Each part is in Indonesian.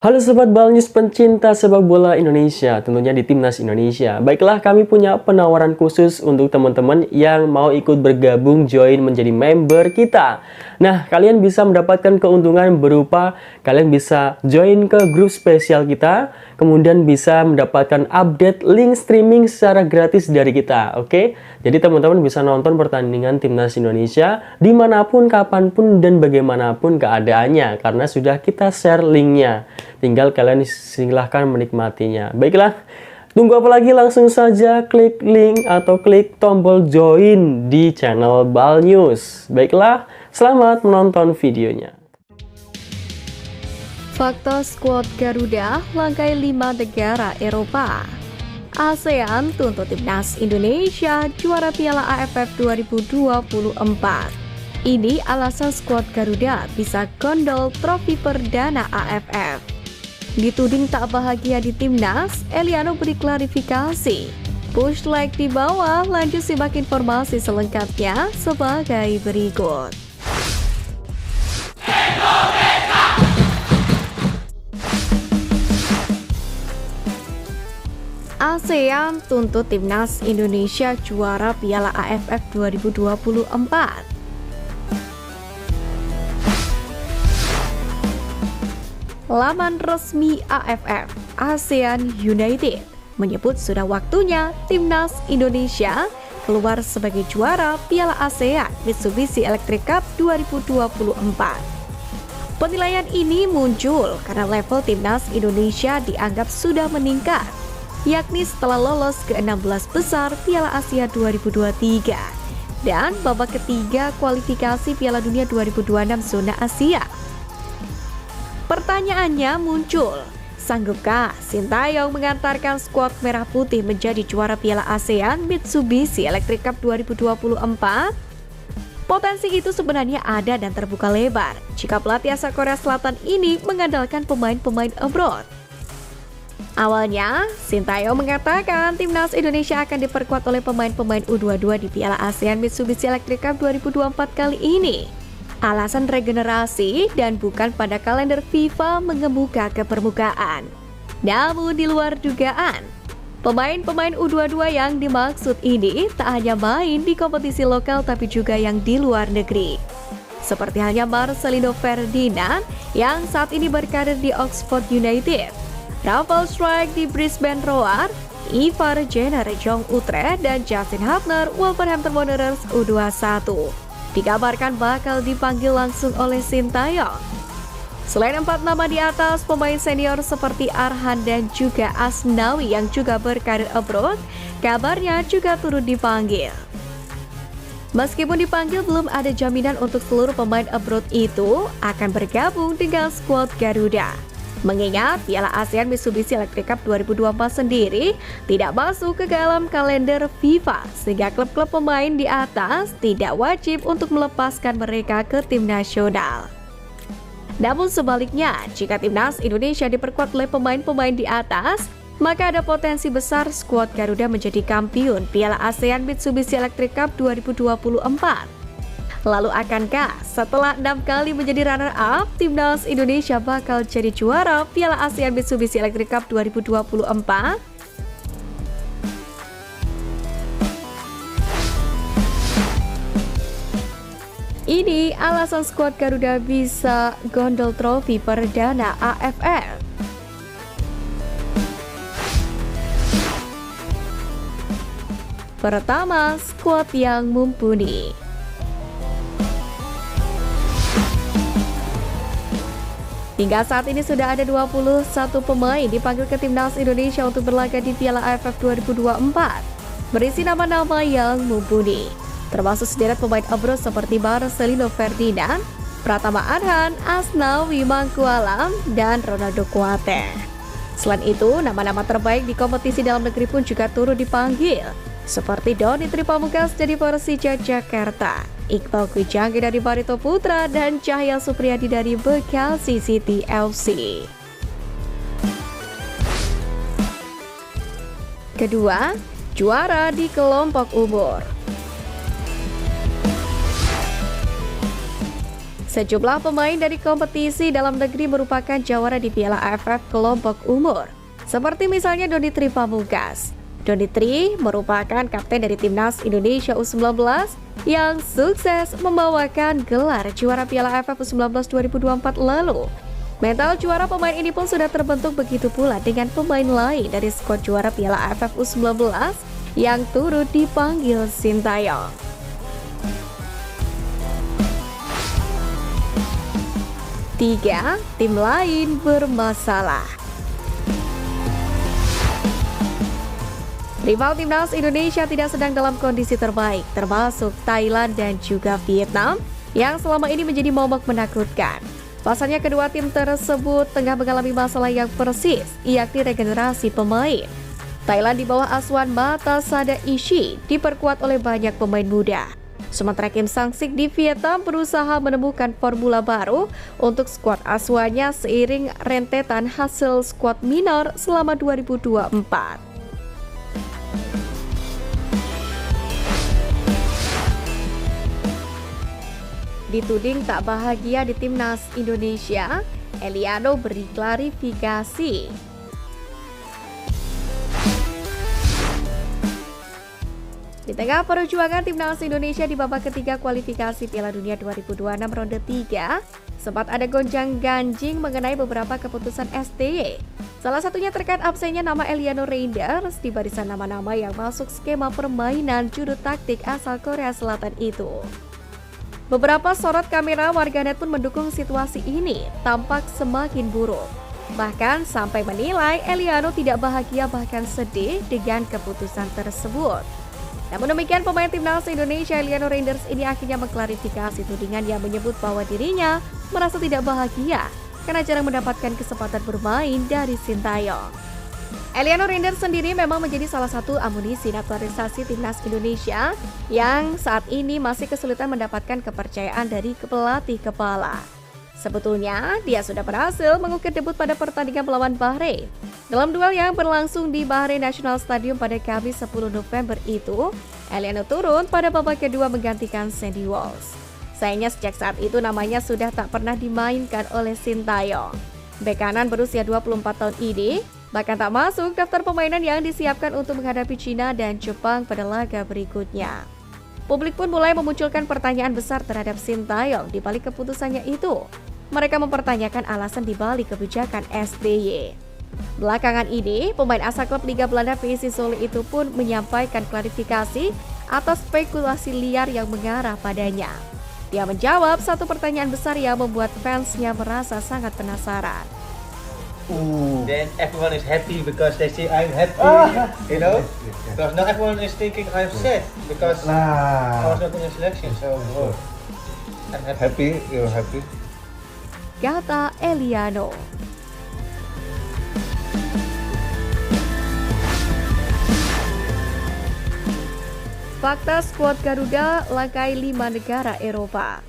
Halo Sobat Balnews pencinta sepak bola Indonesia, tentunya di Timnas Indonesia. Baiklah, kami punya penawaran khusus untuk teman-teman yang mau ikut bergabung join menjadi member kita. Nah, kalian bisa mendapatkan keuntungan berupa kalian bisa join ke grup spesial kita, kemudian bisa mendapatkan update link streaming secara gratis dari kita, oke? Jadi teman-teman bisa nonton pertandingan Timnas Indonesia dimanapun, kapanpun, dan bagaimanapun keadaannya, karena sudah kita share linknya. Tinggal kalian silahkan menikmatinya. Baiklah, tunggu apa lagi? Langsung saja klik link atau klik tombol join di channel Balnews. Baiklah, selamat menonton videonya. Fakta skuad Garuda langkai 5 negara Eropa. ASEAN tuntut Timnas Indonesia juara Piala AFF 2024. Ini alasan skuad Garuda bisa gondol trofi perdana AFF. Dituding tak bahagia di Timnas, Eliano beri klarifikasi. Push like di bawah, lanjut simak informasi selengkapnya sebagai berikut. ASEAN tuntut Timnas Indonesia juara Piala AFF 2024. Laman resmi AFF, ASEAN United, menyebut sudah waktunya Timnas Indonesia keluar sebagai juara Piala ASEAN Mitsubishi Electric Cup 2024. Penilaian ini muncul karena level Timnas Indonesia dianggap sudah meningkat, yakni setelah lolos ke 16 besar Piala Asia 2023 dan babak ketiga kualifikasi Piala Dunia 2026 zona Asia. Pertanyaannya muncul, sanggupkah Sintayong mengantarkan skuad Merah Putih menjadi juara Piala ASEAN Mitsubishi Electric Cup 2024? Potensi itu sebenarnya ada dan terbuka lebar jika pelatih asal Korea Selatan ini mengandalkan pemain-pemain abroad. Awalnya, Sintayong mengatakan Timnas Indonesia akan diperkuat oleh pemain-pemain U22 di Piala ASEAN Mitsubishi Electric Cup 2024 kali ini. Alasan regenerasi dan bukan pada kalender FIFA mengemuka ke permukaan. Namun di luar dugaan, pemain-pemain U22 yang dimaksud ini tak hanya main di kompetisi lokal tapi juga yang di luar negeri. Seperti halnya Marcelino Ferdinand yang saat ini berkarir di Oxford United, Rafael Struijk di Brisbane Roar, Ivar Jenner Jong Utrecht, dan Justin Hubner Wolverhampton Wanderers U21. Dikabarkan bakal dipanggil langsung oleh Sintayong. Selain 4 nama di atas, pemain senior seperti Arhan dan juga Asnawi yang juga berkarir abroad, kabarnya juga turut dipanggil. Meskipun dipanggil, belum ada jaminan untuk seluruh pemain abroad itu akan bergabung dengan skuad Garuda. Mengingat Piala ASEAN Mitsubishi Electric Cup 2024 sendiri tidak masuk ke dalam kalender FIFA, sehingga klub-klub pemain di atas tidak wajib untuk melepaskan mereka ke tim nasional. Namun sebaliknya, jika Timnas Indonesia diperkuat oleh pemain-pemain di atas, maka ada potensi besar skuad Garuda menjadi kampiun Piala ASEAN Mitsubishi Electric Cup 2024. Lalu akankah setelah 6 kali menjadi runner-up, Timnas Indonesia bakal jadi juara Piala ASEAN Mitsubishi Electric Cup 2024? Ini alasan skuad Garuda bisa gondol trofi perdana AFF. Pertama, skuad yang mumpuni. Hingga saat ini sudah ada 21 pemain dipanggil ke Timnas Indonesia untuk berlaga di Piala AFF 2024. Berisi nama-nama yang mumpuni, termasuk sederet pemain abroad seperti Marcelino Ferdinand, Pratama Arhan, Asnawi Mangkualam, dan Ronaldo Kuate. Selain itu, nama-nama terbaik di kompetisi dalam negeri pun juga turut dipanggil, seperti Doni Tripamungkas dari Persija Jakarta, Iqbal Kwijangge dari Barito Putra, dan Cahya Supriyadi dari Bekasi City FC. Kedua, juara di kelompok umur. Sejumlah pemain dari kompetisi dalam negeri merupakan jawara di Piala AFF kelompok umur, seperti misalnya Donitri Pamungkas. Donitri merupakan kapten dari Timnas Indonesia U19 yang sukses membawakan gelar juara Piala AFF U19 2024 lalu. Mental juara pemain ini pun sudah terbentuk, begitu pula dengan pemain lain dari skuad juara Piala AFF U19 yang turut dipanggil Sintayong. Tiga, tim lain bermasalah. Rival Timnas Indonesia tidak sedang dalam kondisi terbaik, termasuk Thailand dan juga Vietnam yang selama ini menjadi momok menakutkan. Pasalnya kedua tim tersebut tengah mengalami masalah yang persis, yakni regenerasi pemain. Thailand di bawah asuhan Mata Sada Ishi diperkuat oleh banyak pemain muda. Sementara Kim Sang-sik di Vietnam berusaha menemukan formula baru untuk skuad asuhannya seiring rentetan hasil skuad minor selama 2024. Dituding tak bahagia di Timnas Indonesia, Eliano beri klarifikasi. Di tengah perjuangan Timnas Indonesia di babak ketiga kualifikasi Piala Dunia 2026 ronde 3, sempat ada gonjang-ganjing mengenai beberapa keputusan STY. Salah satunya terkait absennya nama Eliano Reinders di barisan nama-nama yang masuk skema permainan juru taktik asal Korea Selatan itu. Beberapa sorot kamera warganet pun mendukung situasi ini tampak semakin buruk. Bahkan sampai menilai Eliano tidak bahagia bahkan sedih dengan keputusan tersebut. Namun demikian, pemain Timnas Indonesia Eliano Reinders ini akhirnya mengklarifikasi tudingan yang menyebut bahwa dirinya merasa tidak bahagia karena jarang mendapatkan kesempatan bermain dari Sintayong. Eliano Reinders sendiri memang menjadi salah satu amunisi naturalisasi Timnas Indonesia yang saat ini masih kesulitan mendapatkan kepercayaan dari pelatih kepala. Sebetulnya, dia sudah berhasil mengukir debut pada pertandingan melawan Bahrain. Dalam duel yang berlangsung di Bahrain National Stadium pada Kamis 10 November itu, Eliano turun pada babak kedua menggantikan Sandy Walsh. Sayangnya sejak saat itu namanya sudah tak pernah dimainkan oleh Sintayong. Bek kanan berusia 24 tahun ini bahkan tak masuk daftar permainan yang disiapkan untuk menghadapi Cina dan Jepang pada laga berikutnya. Publik pun mulai memunculkan pertanyaan besar terhadap Sintayong di balik keputusannya itu. Mereka mempertanyakan alasan di balik kebijakan SBY. Belakangan ini, pemain asal klub Liga Belanda VSC Zwolle itu pun menyampaikan klarifikasi atas spekulasi liar yang mengarah padanya. Dia menjawab satu pertanyaan besar yang membuat fansnya merasa sangat penasaran. Then everyone is happy because they say I'm happy, you know. Because not everyone is thinking I'm sad because I was not in the selection. So I'm happy. You're happy. Kata Eliano. Fakta skuad Garuda langkai 5 negara Eropa.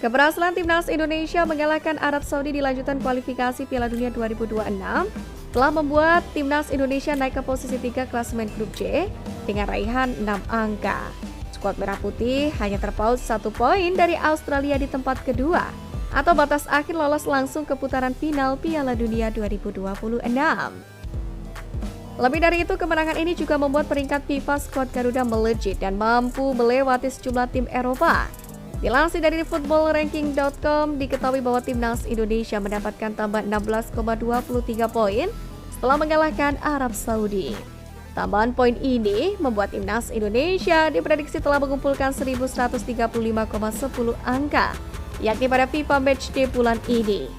Keberhasilan Timnas Indonesia mengalahkan Arab Saudi di lanjutan kualifikasi Piala Dunia 2026 telah membuat Timnas Indonesia naik ke posisi 3 klasemen grup C dengan raihan 6 angka. Skuad Merah Putih hanya terpaut 1 poin dari Australia di tempat kedua atau batas akhir lolos langsung ke putaran final Piala Dunia 2026. Lebih dari itu, kemenangan ini juga membuat peringkat FIFA skuad Garuda melejit dan mampu melewati sejumlah tim Eropa. Dilansir dari footballranking.com, diketahui bahwa Timnas Indonesia mendapatkan tambah 16,23 poin setelah mengalahkan Arab Saudi. Tambahan poin ini membuat Timnas Indonesia diprediksi telah mengumpulkan 1.135,10 angka, yakni pada FIFA Matchday bulan ini.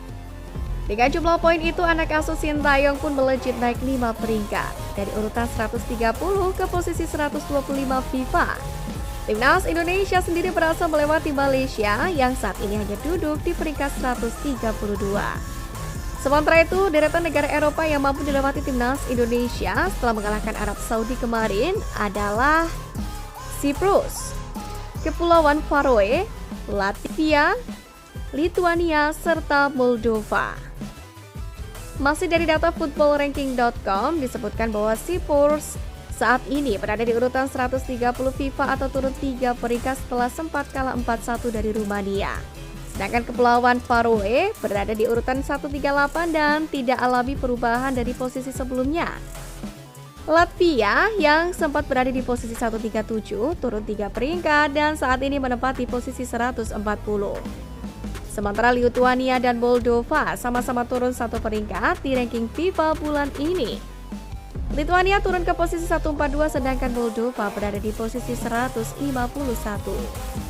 Dengan jumlah poin itu, anak asuh Sintayong pun melejit naik 5 peringkat, dari urutan 130 ke posisi 125 FIFA. Timnas Indonesia sendiri berhasil melewati Malaysia yang saat ini hanya duduk di peringkat 132. Sementara itu, deretan negara Eropa yang mampu dilewati Timnas Indonesia setelah mengalahkan Arab Saudi kemarin adalah Siprus, Kepulauan Faroe, Latvia, Lituania, serta Moldova. Masih dari data footballranking.com disebutkan bahwa Siprus saat ini berada di urutan 130 FIFA atau turun 3 peringkat setelah sempat kalah 4-1 dari Rumania. Sedangkan Kepulauan Faroe berada di urutan 138 dan tidak alami perubahan dari posisi sebelumnya. Latvia yang sempat berada di posisi 137 turun 3 peringkat dan saat ini menempati posisi 140. Sementara Lituania dan Moldova sama-sama turun 1 peringkat di ranking FIFA bulan ini. Lituania turun ke posisi 142 sedangkan Moldova berada di posisi 151.